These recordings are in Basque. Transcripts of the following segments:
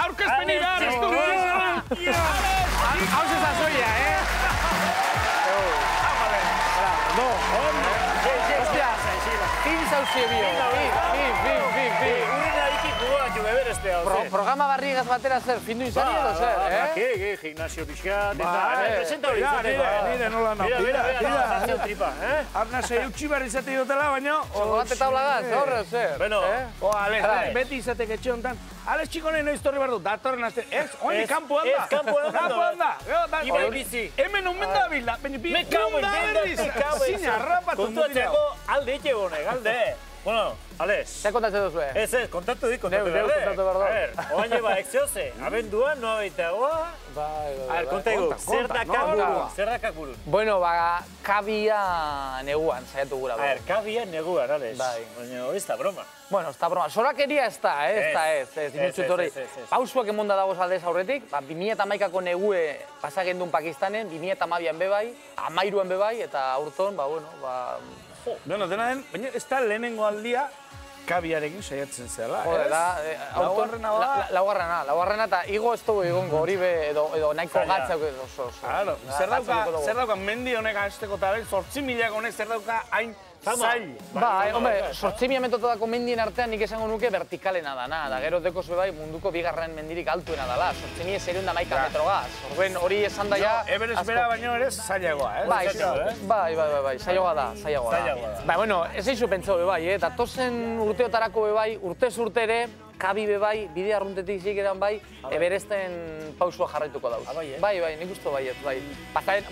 aurkezpeni behar ez dugu! Hau zezazoia, No, hostia, fin zauzie bio, fin. Programa barrigaz batera zer, findu izan edo zer, Gimnasio pixkat, presenta hori izateko. Nire nola nahi, tira. Arnazei utxi behar izate dutela, baina... Txokolate taulagaz, horre, zer. Bueno, beti izatek etxe honetan. Alex Txikonen noiz torri behar du, datorren azte. Ez, oin, kampu handa. Ez, kampu handa. Ibai bizi. Hemen omen da bila, baina bi gunda berriz. Zina, rapatu mutila. Kontatzeko alde ite honek, alde. Bueno, Alex. Zer kontatzen duzu, Ez, kontatu dik, kontatu Neu kontatu behar da. Oain eba ekzioze, abenduan, noa baitagoa. Kontaigu, zer dakak burun? Bueno, kabia neguan, saiatu gura. Kabia neguan, Alex. Baina, ez da broma. Bueno, ez da broma. Zorakeria ez da, ez. Dinutxut hori. Pausuak emonda dagoz aldez aurretik. 2011ko negue pasagendun Pakistanen, 2012an bebai, 13an bebai, eta aurton, Bueno, dena den, baina ez da lehenengo aldia kabiarekin saiatzen zela, ez? Laugarrena, eta igo ez dugu egongo hori be, edo nahiko gatzak oso. Zer dauka mendi honek azteko eta 8.000 honek zer dauka hain zail. Hombre, 8.000 metotodako mendien artean nik esango nuke vertikalena dana, da gero dekoz bebai munduko bigarren mendirik altuena dala, 8.011 metro gaz. Hori esan da ja... Everest bera baino ere zailagoa, ez? Bai, zailagoa da. Bueno, ez eizu pentsau bebai, eta tozen urteotarako bebai, urtez urte ere, kabi bebai, bide arruntetik zikeran bai, Everesten pausua jarraituko dauz. Bai, nik uste bai.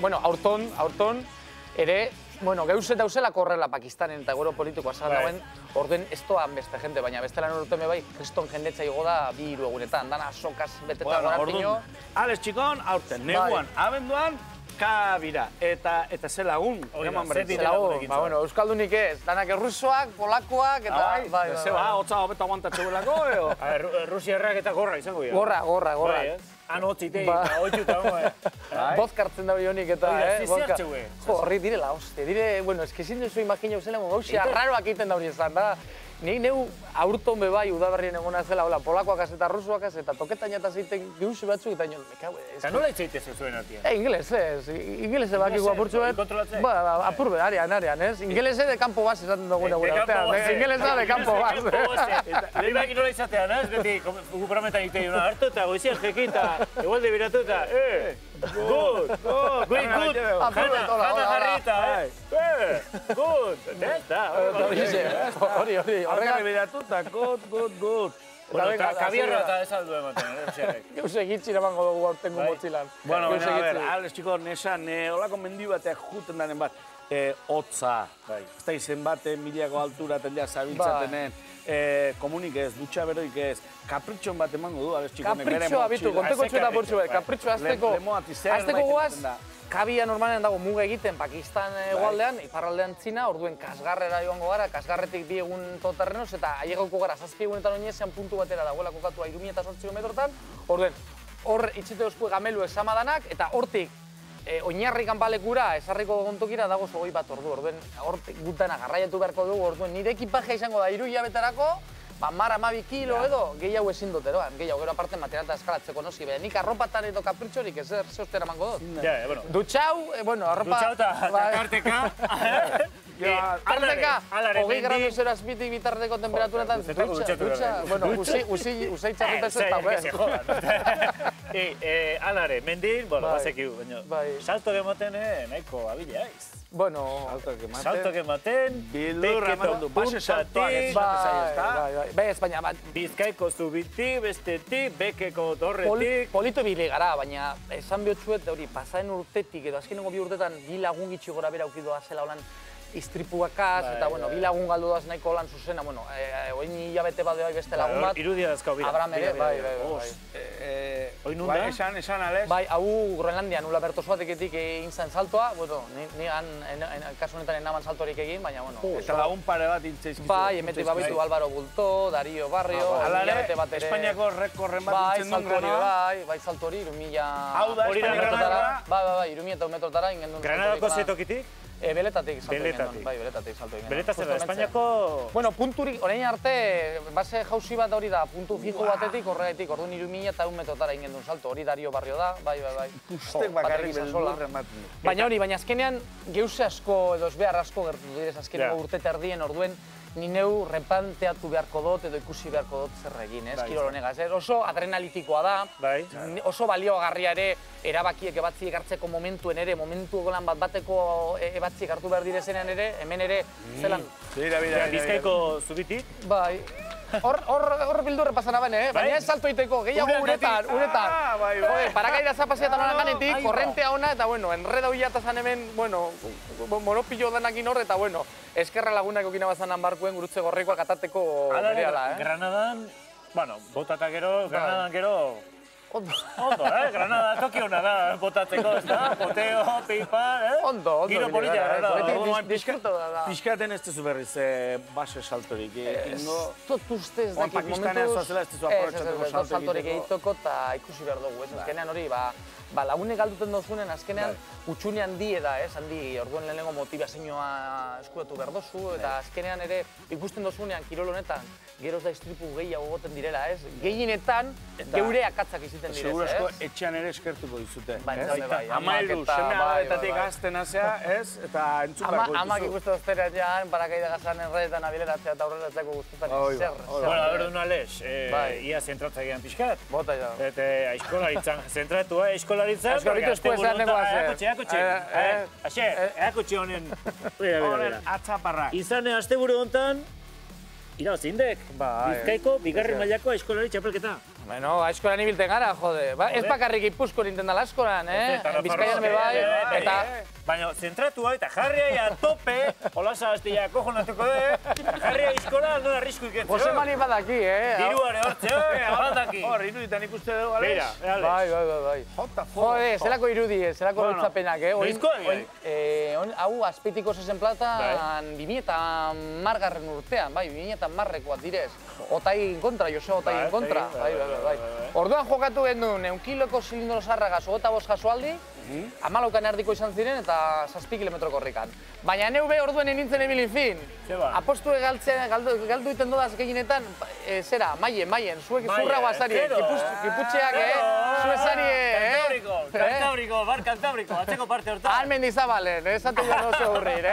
Bueno, aurton ere, bueno, geuse dauzelako horrela Pakistanen eta gero politikoa zara dauen, orduen ez doan beste jente, baina bestelan urte bai, kriston jendetza igo da 2 egunetan, dana sokaz betetan gorantino. Alex Txikon, aurten, neguan, abenduan, kabira, eta ze lagun, eman berriz. Bueno, euskaldunik ez, danak errusoak, polakoak, eta... Zeba, hotza hobeto aguantatxe belako, eo? Rusiarrak eta gorra izango dira. Gorra. Han hotzitei, eta hoitzuta hongo, Bozkartzen da honik eta, Ziziartxe, güey. Horri direla, hoste, bueno, ezkezin duzu imagina uzela, gauzia raroak egiten da hori izan, da. Ni neu aurton bebai udaberrien egona zela, polakoakaz eta rusuakaz, eta toketainataz egiten geuze batzuk, eta nion, mekaue... Eta nola itzaitez zuen atien? Ingelese bakiko apurtxu bet. Apurbe, arean, ez? Ingelese de campo bas esaten dugun egun artean. Ingelese de campo bas. Lehinak nola izatean, ez? Beti, guprametan egiten duna hartu eta goizian jekin eta egualde biratu eta, good, jana jarrita, good, horrega biratuta, good. Kabiarra eta ez aldu ematen, Geuse egitxin emango dugu aurtengo motxilan. Bueno, a ver, Alex Txikon, nesan, holako mendi bateak juten daren bat, hotza, ez da izen baten, milako altura tendea zabiltzatenen, komunik ez, dutxa beroik ez, kapritxon bat emango du, Alex Txikonek bere Kapritxoa bitu, konteko txueta portxu bet, kapritxo azteko guaz, kabia normalen dago muga egiten Pakistan egualdean, iparraldean Txina, orduen kasgarrera joango gara, kasgarretik 2 egun toterrenoz, eta aiegauko gara 7 egunetan oinezean puntu batera dagoela kokatua 2008 metrotan, orduen, hor itxite oskue gamelu esamadanak, eta hortik oinarri kanpalekura esarriko gontokira dago 21 ordu, orduen, hortik gutana garraiatu beharko dugu, orduen, nire ekipajea izango da 3 hilabeterako, 10-12 kilo edo, gehiago ezin dut eroan, gehiago gero aparte materialta eskalatzeko noski, baina nik arropatan edo kapritxorik ez zehostera mango dut. Dutxau, bueno, arropa... Dutxau eta karteka. Tarteka, 20 gradu zero azpitik bitarteko temperaturetan, dutxa, bueno, usai txarrita ez da, Alare, mendin, bueno, bazekiu, salto gematen nahiko abile aiz. Bueno, salto gematen, beketo puntatik, baina Bizkaiko zubitik, bestetik, bekeko torretik. Polito bile gara, baina esan bihotxuet, hori, pasaen urtetik edo azkenengo 2 urtetan bi lagun gitxi gora bera aukidoa zela holan istripuakaz, eta, bueno, bi lagun galdu daz nahiko lan zuzena, bueno, oin hilabete bat bai beste lagun bat. Irudia dazkau bira. Abram ere, bai. Oin nunda? Esan, Alex? Bai, hau Groenlandian, nula bertoz bateketik egin zen saltoa, bueno, ni kasu honetan enaman saltorik egin, baina, bueno. Eta lagun pare bat intzeizkizu. Bai, emetik babitu Álvaro Bulto, Darío Barrio, hilabete bat ere. Espainiako rekorren bat intzen duen granoa? Bai, saltori, 2000... Hau da, Espainiako Bai, 2000 metrotara ingen duen saltori. Granadako zetokitik? Beletatik salto egin duen. Bai, beletatik salto egin duen. Beleta zer da, Espainiako... Bueno, punturik, orain arte, base jauzi bat hori da, puntu fijo batetik, horregatik, orduan 3.100 metrotara egin duen salto, hori Dario Barrio da, bai. Ikustek bakarrik beldurra ematen du. Baina azkenean, geuse asko edo esbehar asko gertu direz, azkeneko urte terdien orduen, ni neu repanteatu beharko dut edo ikusi beharko dut zer egin, kirol honegaz. Oso adrenalitikoa da, oso baliogarria ere erabakiek ebatziek hartzeko momentuen ere, momentu golan bateko ebatziek hartu behar direzenean ere, hemen ere zelan... Bizkaiko zubitik? Bai. Hor bildurre pasana bane, baina ez salto iteko, gehiago uretan. Parakaida zapaziatan honan ganetik, korrentea ona, eta bueno, enreda huiatazan hemen, bueno, monopillo danakin hor, eta bueno, eskerra lagunak okina bazanan barkuen gurutze gorrikoak atateko bereala, Granadan, bueno, botata gero, Granadan gero... Ondo, Granada, toki hona da, botatzeko, ez da? Poteo, pipa, Ondo. Giro polita, Granada. Pixkaten ez tezu berriz base saltorik egingo. Tot uste ez dakit momentuz... Pakistanean zoazela ez tezu aprobetxatuko saltorik egiteko eta ikusi behar dugu, ez? Azkenean hori, lagunek galduten dozunen, azkenean utxune handi da, ez? Handi, orduan lehenengo motivazioa eskuratu behar dozu, eta azkenean ere ikusten dozunean kirol honetan, geroz da istripu gehiago goten direla, ez? Gehienetan, geure akatzak iziten direz, ez? Seguro asko etxean ere eskertuko dizute. Bai. Amailu, seme alabetatik azten azea, ez? Eta entzun bako dituzu. Amak ikuste ozterean jan, parakaida gazan enredetan abileratzea eta horrelatzeko guztetan zer. Bueno, aberdun Alex, ia zentratza egian pixkat. Bota ja. Eta eskolaritzan, zentratua eskolaritzan. Eskolaritu eskuezan nengo haze. Eakutsi honen. Honen atzaparrak. Izan asteburu hontan, irabazindek. Bizkaiko bigarren mailako eskolari txapelketa. Bueno, aizkoran ibilten gara, jode. Ez bakarrik Ipuzko ninten dala aizkoran, Bizkaian me bai, eta... Baina zentratua eta jarria tope, holasa hastia kojonatuko de, jarria aizkoran non arrisku iketzeo. Josemani badaki, Diruare hortzeo, badaki. Hor, iruditan ikuste dugu, Alex. Bai. Jode, zelako irudi, zelako lotzapenak, Bizkoa, hau azpeitiko zezen platan 2010 urtean, bai, 2010koak direz. Otain kontra, Joseba Otain kontra. Bai. Orduan jokatu genuen 1 kiloko zilindro zarragaz 25 jasoaldi, 14 erdiko izan ziren eta 7 kilometro korrikan. Baina neu be orduen nintzen ebilin fin. Apostu galdu iten dodaz gehienetan, zera, maien, zuek zurra guazarien, kiputxeak, Kantabriko, bar Kantabriko, atzeko parte hortan. Almendizabalen, esatu gano oso hurrir,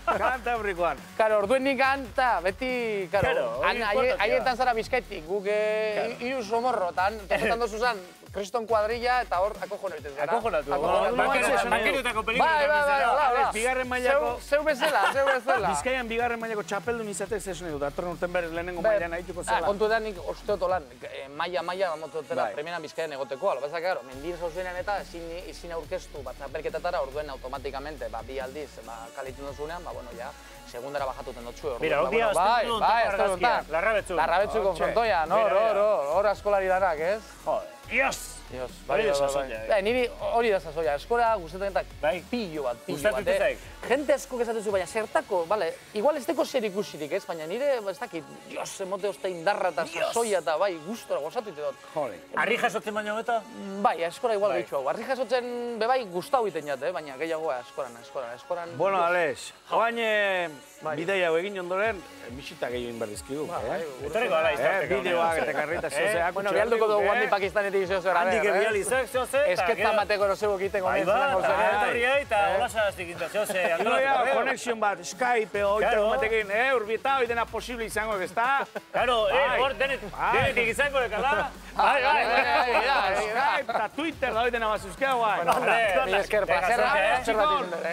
Kantabrikoan. Karo, orduen nik anta, beti, haietan zara Bizkaitik, guk hiru somorro, eta tozetan dozuzan, Kriston kuadrilla eta hor akojon egiten gara. Akojonatu. Banketutako pelikula. Bai. Bigarren mailako... Zeu bezala. Bizkaian bigarren mailako txapeldun izatek zesun edu, datorren urten berriz lehenengo mailan ahituko zela. Kontu edan nik usteot olan, maia mototera primeran Bizkaian egoteko. Alo, bezak, gero, mendien zauzenean eta ezin aurkeztu bat txapelketatara, orduen automatikamente, bi aldiz, kalitzen dozunean, bueno, ja, segundara bajatuten dotxue. Mira, hau dia, azten Larrabetzuko frontoian, hor askolari danak, ez? Joder. Dios! Hori da sasoia. Niri hori da sasoia. Eskola gustatzen eta pillo bat. Jente asko esaten zu, baina zertako, igual ez deko zer ikusirik, ez? Baina nire, ez dakit, Dios, emote oste indarra eta sasoia eta bai, gustora gozatu ite dut. Arri jasotzen baino beta? Bai, eskola igual gehitxu hau. Arri jasotzen bebai gustau iten jat, baina gehiagoa eskolan. Bueno, Alex, joan bidea hau egin ondoren, bisita gehiago inberdizkigu. Etorriko ala iztarteka. Bideoak eta karrita zozeak. Bueno, bialduko dugu handi Pakistanetik zoze hori. Handik ebializak zoze. Esketan bateko erosego egiten gomen zelan gauzaren. Etorria eta holasa aztikinta zoze. Konexion bat, Skype, oita gumetekin, urbieta, hori dena posible izango, ez da? Karo, hor denetik izango dekala. Skype eta Twitter da hori dena bazuzkea guai. Esker, plazerra.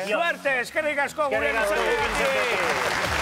Suerte, eskerrik asko gure nazio.